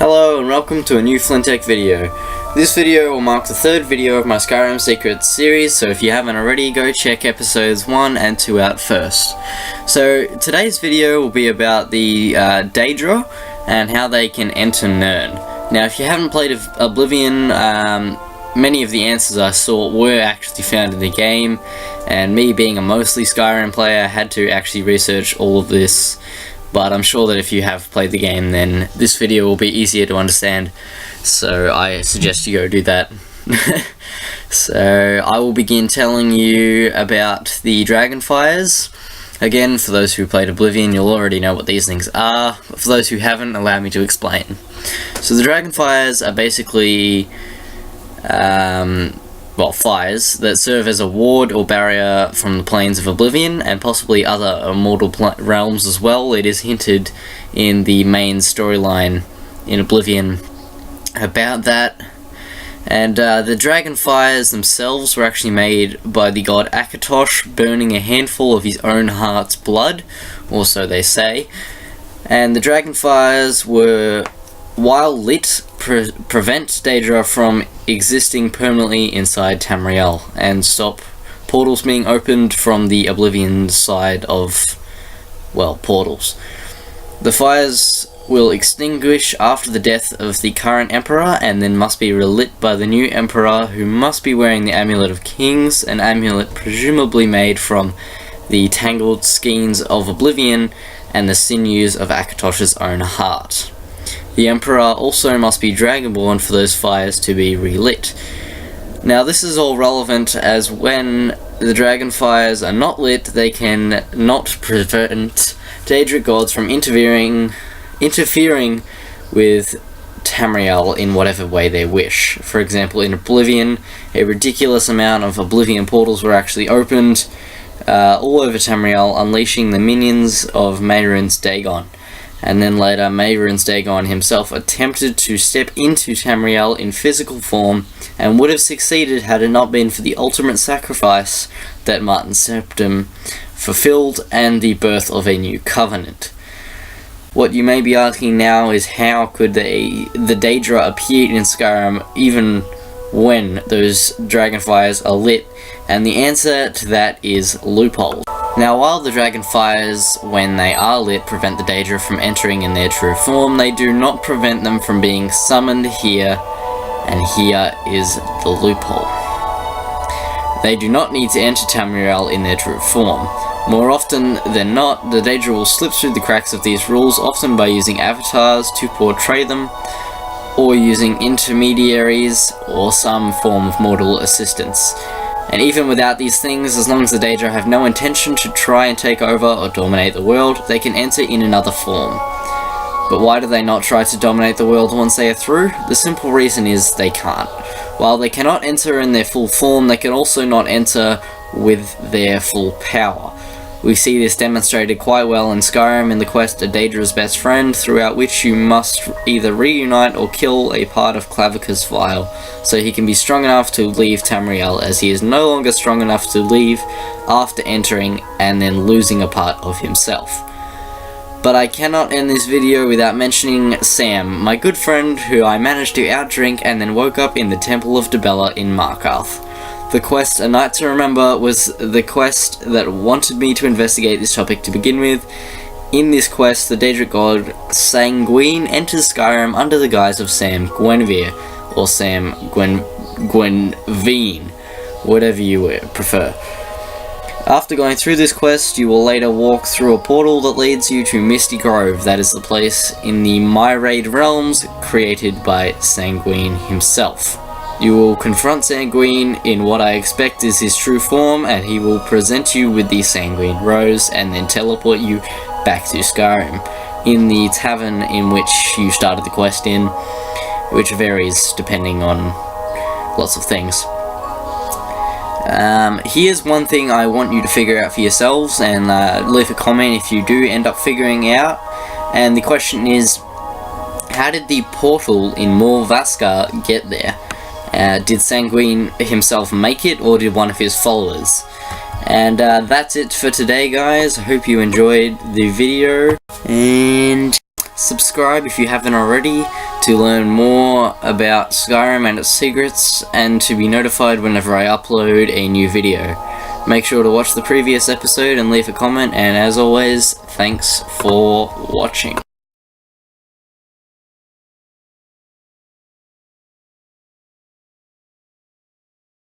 Hello and welcome to a new Flintek video. This video will mark the third video of my Skyrim Secrets series, so if you haven't already, go check episodes 1 and 2 out first. So today's video will be about the Daedra and how they can enter Nirn. Now if you haven't played Oblivion, many of the answers I sought were actually found in the game, and me being a mostly Skyrim player, I had to actually research all of this. But I'm sure that if you have played the game, then this video will be easier to understand, so I suggest you go do that. So I will begin telling you about the Dragonfires. Again, for those who played Oblivion, you'll already know what these things are, but for those who haven't, allow me to explain. So the Dragonfires are basically fires that serve as a ward or barrier from the planes of Oblivion and possibly other immortal realms as well. It is hinted in the main storyline in Oblivion about that. And the Dragonfires themselves were actually made by the god Akatosh burning a handful of his own heart's blood, or so they say. And the Dragonfires were, while lit, prevent Daedra from existing permanently inside Tamriel and stop portals being opened from the Oblivion side of, well, portals. The fires will extinguish after the death of the current Emperor and then must be relit by the new Emperor, who must be wearing the Amulet of Kings, an amulet presumably made from the tangled skeins of Oblivion and the sinews of Akatosh's own heart. The Emperor also must be Dragonborn for those fires to be relit. Now this is all relevant, as when the Dragonfires are not lit, they can not prevent Daedric gods from interfering with Tamriel in whatever way they wish. For example, in Oblivion, a ridiculous amount of Oblivion portals were actually opened all over Tamriel, unleashing the minions of Mehrunes Dagon. And then later, Mehrunes Dagon himself attempted to step into Tamriel in physical form, and would have succeeded had it not been for the ultimate sacrifice that Martin Septim fulfilled and the birth of a new covenant. What you may be asking now is, how could the Daedra appear in Skyrim even when those Dragonfires are lit? And the answer to that is loopholes. Now, while the Dragonfires, when they are lit, prevent the Daedra from entering in their true form, they do not prevent them from being summoned here, and here is the loophole. They do not need to enter Tamriel in their true form. More often than not, the Daedra will slip through the cracks of these rules, often by using avatars to portray them, or using intermediaries, or some form of mortal assistance. And even without these things, as long as the Daedra have no intention to try and take over or dominate the world, they can enter in another form. But why do they not try to dominate the world once they are through? The simple reason is they can't. While they cannot enter in their full form, they can also not enter with their full power. We see this demonstrated quite well in Skyrim in the quest to Daedra's best friend, throughout which you must either reunite or kill a part of Clavicus Vile, so he can be strong enough to leave Tamriel, as he is no longer strong enough to leave after entering and then losing a part of himself. But I cannot end this video without mentioning Sam, my good friend who I managed to outdrink and then woke up in the Temple of Dibella in Markarth. The quest A Night to Remember was the quest that wanted me to investigate this topic to begin with. In this quest, the Daedric god Sanguine enters Skyrim under the guise of Sam Gwenvere, or Sam Gwenveen, whatever you prefer. After going through this quest, you will later walk through a portal that leads you to Misty Grove. That is the place in the Myraid realms created by Sanguine himself. You will confront Sanguine in what I expect is his true form, and he will present you with the Sanguine Rose and then teleport you back to Skyrim, in the tavern in which you started the quest in, which varies depending on lots of things. Here's one thing I want you to figure out for yourselves, and leave a comment if you do end up figuring out, and the question is, how did the portal in Mor Vasgar get there? Did Sanguine himself make it, or did one of his followers? And that's it for today, guys. I hope you enjoyed the video, and subscribe if you haven't already to learn more about Skyrim and its secrets, and to be notified whenever I upload a new video. Make sure to watch the previous episode and leave a comment, and as always, thanks for watching.